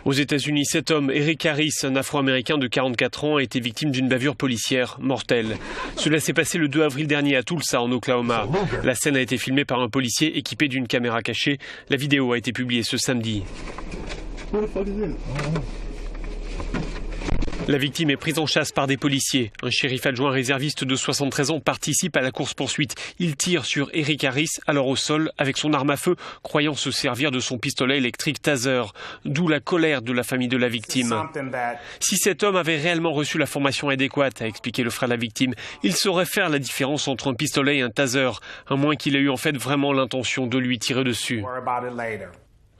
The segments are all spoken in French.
Aux États-Unis, cet homme, Eric Harris, un Afro-Américain de 44 ans, a été victime d'une bavure policière mortelle. Cela s'est passé le 2 avril dernier à Tulsa, en Oklahoma. La scène a été filmée par un policier équipé d'une caméra cachée. La vidéo a été publiée ce samedi. La victime est prise en chasse par des policiers. Un shérif adjoint réserviste de 73 ans participe à la course-poursuite. Il tire sur Eric Harris, alors au sol, avec son arme à feu, croyant se servir de son pistolet électrique taser. D'où la colère de la famille de la victime. Si cet homme avait réellement reçu la formation adéquate, a expliqué le frère de la victime, il saurait faire la différence entre un pistolet et un taser, à moins qu'il ait eu en fait vraiment l'intention de lui tirer dessus.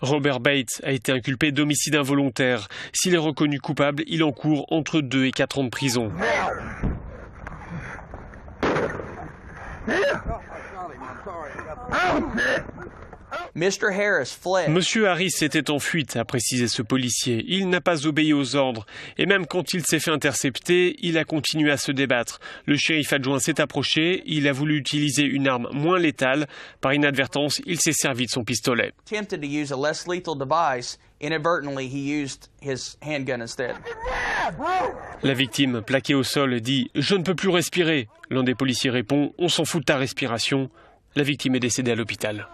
Robert Bates a été inculpé d'homicide involontaire. S'il est reconnu coupable, il encourt entre 2 et 4 ans de prison. Monsieur Harris était en fuite, a précisé ce policier. Il n'a pas obéi aux ordres. Et même quand il s'est fait intercepter, il a continué à se débattre. Le shérif adjoint s'est approché. Il a voulu utiliser une arme moins létale. Par inadvertance, il s'est servi de son pistolet. La victime, plaquée au sol, dit « Je ne peux plus respirer ». L'un des policiers répond « On s'en fout de ta respiration ». La victime est décédée à l'hôpital.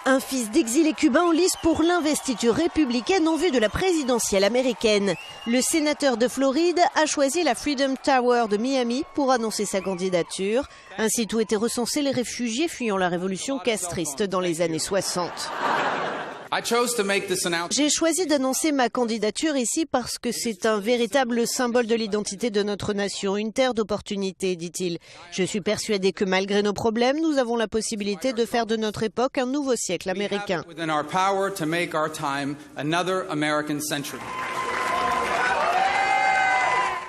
Un fils d'exilé cubain en lice pour l'investiture républicaine en vue de la présidentielle américaine. Le sénateur de Floride a choisi la Freedom Tower de Miami pour annoncer sa candidature. Un site où étaient recensés les réfugiés fuyant la révolution castriste dans les années 60. J'ai choisi d'annoncer ma candidature ici parce que c'est un véritable symbole de l'identité de notre nation, une terre d'opportunités, dit-il. Je suis persuadé que malgré nos problèmes, nous avons la possibilité de faire de notre époque un nouveau siècle américain.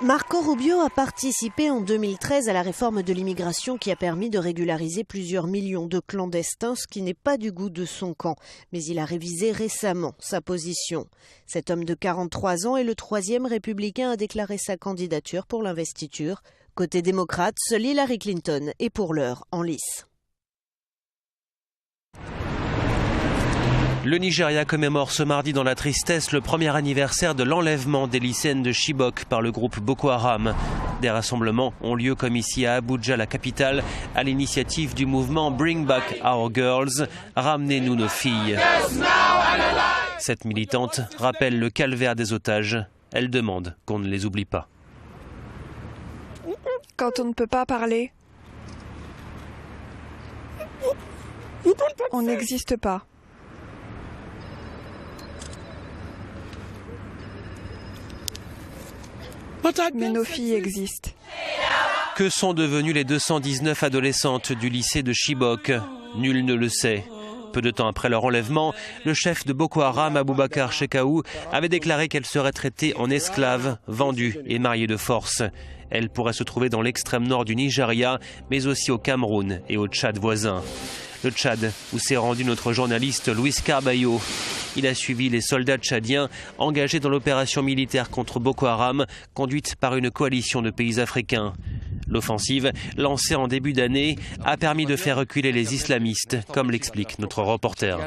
Marco Rubio a participé en 2013 à la réforme de l'immigration qui a permis de régulariser plusieurs millions de clandestins, ce qui n'est pas du goût de son camp. Mais il a révisé récemment sa position. Cet homme de 43 ans est le 3e républicain à déclarer sa candidature pour l'investiture. Côté démocrate, seul Hillary Clinton est pour l'heure en lice. Le Nigeria commémore ce mardi dans la tristesse le premier anniversaire de l'enlèvement des lycéennes de Chibok par le groupe Boko Haram. Des rassemblements ont lieu comme ici à Abuja, la capitale, à l'initiative du mouvement Bring Back Our Girls, ramenez-nous nos filles. Cette militante rappelle le calvaire des otages. Elle demande qu'on ne les oublie pas. Quand on ne peut pas parler, on n'existe pas. Mais nos filles existent. Que sont devenues les 219 adolescentes du lycée de Chibok? Nul ne le sait. Peu de temps après leur enlèvement, le chef de Boko Haram, Abubakar Shekau, avait déclaré qu'elles seraient traitées en esclaves, vendues et mariées de force. Elles pourraient se trouver dans l'extrême nord du Nigeria, mais aussi au Cameroun et au Tchad voisin. Le Tchad, où s'est rendu notre journaliste Luis Carballo. Il a suivi les soldats tchadiens engagés dans l'opération militaire contre Boko Haram, conduite par une coalition de pays africains. L'offensive, lancée en début d'année, a permis de faire reculer les islamistes, comme l'explique notre reporter.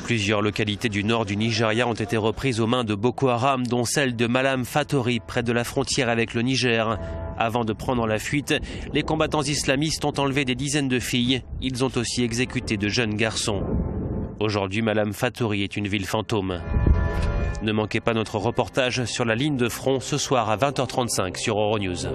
Plusieurs localités du nord du Nigeria ont été reprises aux mains de Boko Haram, dont celle de Malam Fatori, près de la frontière avec le Niger. Avant de prendre la fuite, les combattants islamistes ont enlevé des dizaines de filles. Ils ont aussi exécuté de jeunes garçons. Aujourd'hui, Malam Fatori est une ville fantôme. Ne manquez pas notre reportage sur la ligne de front ce soir à 20h35 sur Euronews.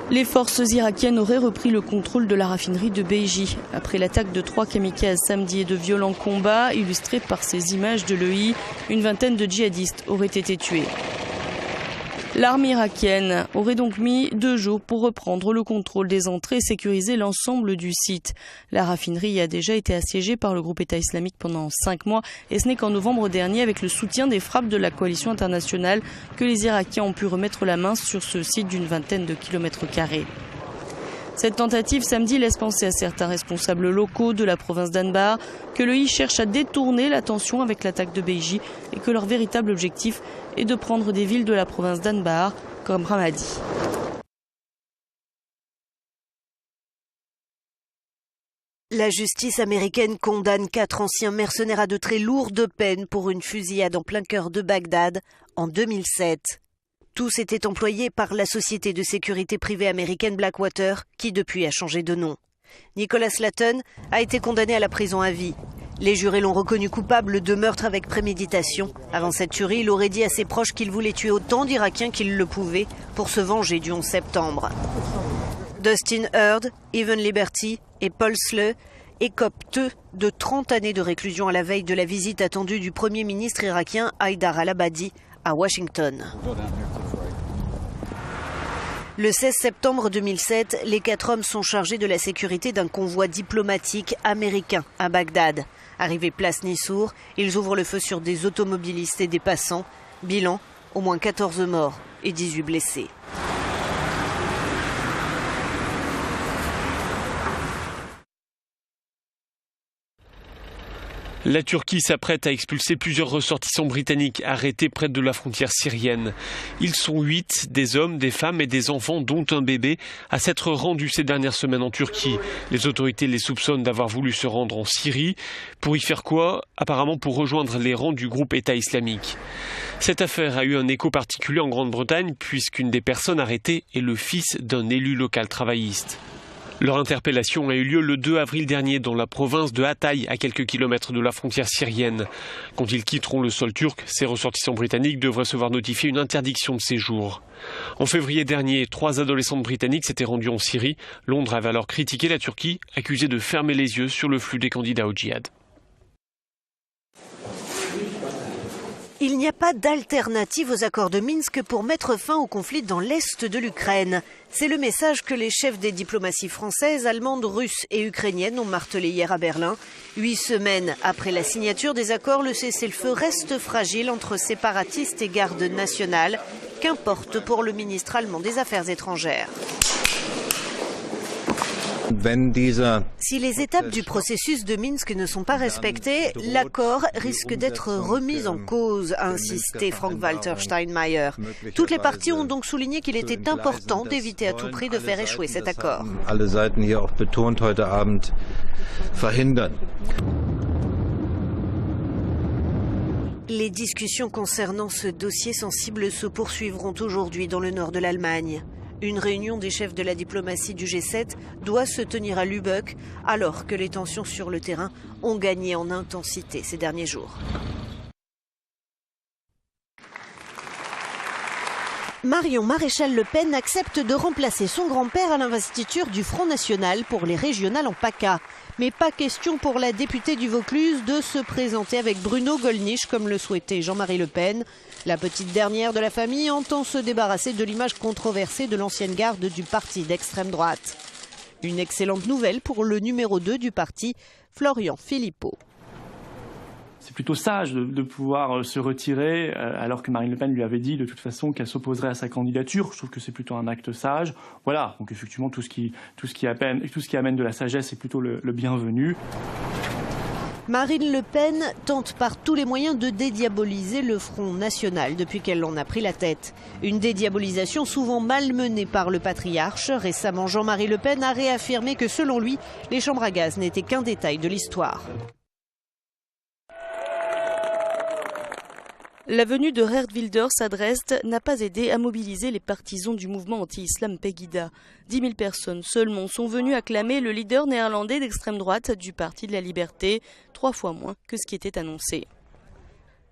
Les forces irakiennes auraient repris le contrôle de la raffinerie de Beji. Après l'attaque de 3 kamikazes samedi et de violents combats, illustrés par ces images de l'EI, une vingtaine de djihadistes auraient été tués. L'armée irakienne aurait donc mis 2 jours pour reprendre le contrôle des entrées et sécuriser l'ensemble du site. La raffinerie a déjà été assiégée par le groupe État islamique pendant 5 mois et ce n'est qu'en novembre dernier, avec le soutien des frappes de la coalition internationale, que les Irakiens ont pu remettre la main sur ce site d'une vingtaine de kilomètres carrés. Cette tentative samedi laisse penser à certains responsables locaux de la province d'Anbar que le I cherche à détourner l'attention avec l'attaque de Beiji et que leur véritable objectif est de prendre des villes de la province d'Anbar comme Ramadi. La justice américaine condamne 4 anciens mercenaires à de très lourdes peines pour une fusillade en plein cœur de Bagdad en 2007. Tous étaient employés par la société de sécurité privée américaine Blackwater, qui depuis a changé de nom. Nicholas Layton a été condamné à la prison à vie. Les jurés l'ont reconnu coupable de meurtre avec préméditation. Avant cette tuerie, il aurait dit à ses proches qu'il voulait tuer autant d'Irakiens qu'il le pouvait pour se venger du 11 septembre. Dustin Heard, Evan Liberty et Paul Sleux écopent eux de 30 années de réclusion à la veille de la visite attendue du Premier ministre irakien Haïdar al-Abadi à Washington. Le 16 septembre 2007, les 4 hommes sont chargés de la sécurité d'un convoi diplomatique américain à Bagdad. Arrivés place Nissour, ils ouvrent le feu sur des automobilistes et des passants. Bilan, au moins 14 morts et 18 blessés. La Turquie s'apprête à expulser plusieurs ressortissants britanniques arrêtés près de la frontière syrienne. Ils sont 8, des hommes, des femmes et des enfants, dont un bébé, à s'être rendus ces dernières semaines en Turquie. Les autorités les soupçonnent d'avoir voulu se rendre en Syrie. Pour y faire quoi? Apparemment pour rejoindre les rangs du groupe État islamique. Cette affaire a eu un écho particulier en Grande-Bretagne puisqu'une des personnes arrêtées est le fils d'un élu local travailliste. Leur interpellation a eu lieu le 2 avril dernier dans la province de Hatay, à quelques kilomètres de la frontière syrienne. Quand ils quitteront le sol turc, ces ressortissants britanniques devraient se voir notifier une interdiction de séjour. En février dernier, 3 adolescentes britanniques s'étaient rendues en Syrie. Londres avait alors critiqué la Turquie, accusée de fermer les yeux sur le flux des candidats au djihad. Il n'y a pas d'alternative aux accords de Minsk pour mettre fin au conflit dans l'est de l'Ukraine. C'est le message que les chefs des diplomaties françaises, allemandes, russes et ukrainiennes ont martelé hier à Berlin. 8 semaines après la signature des accords, le cessez-le-feu reste fragile entre séparatistes et garde nationale. Qu'importe pour le ministre allemand des Affaires étrangères. Si les étapes du processus de Minsk ne sont pas respectées, l'accord risque d'être remis en cause, a insisté Frank-Walter Steinmeier. Toutes les parties ont donc souligné qu'il était important d'éviter à tout prix de faire échouer cet accord. Les discussions concernant ce dossier sensible se poursuivront aujourd'hui dans le nord de l'Allemagne. Une réunion des chefs de la diplomatie du G7 doit se tenir à Lübeck alors que les tensions sur le terrain ont gagné en intensité ces derniers jours. Marion Maréchal-Le Pen accepte de remplacer son grand-père à l'investiture du Front National pour les régionales en PACA. Mais pas question pour la députée du Vaucluse de se présenter avec Bruno Gollnisch comme le souhaitait Jean-Marie Le Pen. La petite dernière de la famille entend se débarrasser de l'image controversée de l'ancienne garde du parti d'extrême droite. Une excellente nouvelle pour le numéro 2 du parti, Florian Philippot. C'est plutôt sage de pouvoir se retirer alors que Marine Le Pen lui avait dit de toute façon qu'elle s'opposerait à sa candidature. Je trouve que c'est plutôt un acte sage. Voilà, donc effectivement tout ce qui amène de la sagesse est plutôt le bienvenu. Marine Le Pen tente par tous les moyens de dédiaboliser le Front National depuis qu'elle en a pris la tête. Une dédiabolisation souvent malmenée par le patriarche. Récemment, Jean-Marie Le Pen a réaffirmé que selon lui, les chambres à gaz n'étaient qu'un détail de l'histoire. La venue de Geert Wilders à Dresde n'a pas aidé à mobiliser les partisans du mouvement anti-islam Pegida. 10 000 personnes seulement sont venues acclamer le leader néerlandais d'extrême droite du Parti de la Liberté, 3 fois moins que ce qui était annoncé.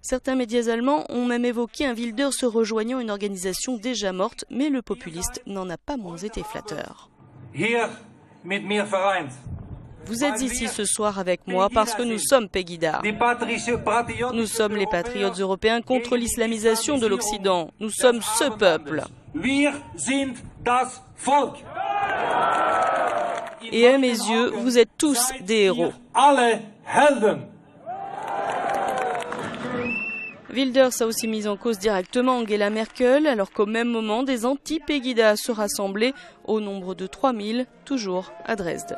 Certains médias allemands ont même évoqué un Wilders se rejoignant une organisation déjà morte, mais le populiste n'en a pas moins été flatteur. Vous êtes ici ce soir avec moi parce que nous sommes Pegida. Nous sommes les patriotes européens contre l'islamisation de l'Occident. Nous sommes ce peuple. Et à mes yeux, vous êtes tous des héros. Wilders a aussi mis en cause directement Angela Merkel, alors qu'au même moment, des anti-Pegida se rassemblaient au nombre de 3000, toujours à Dresde.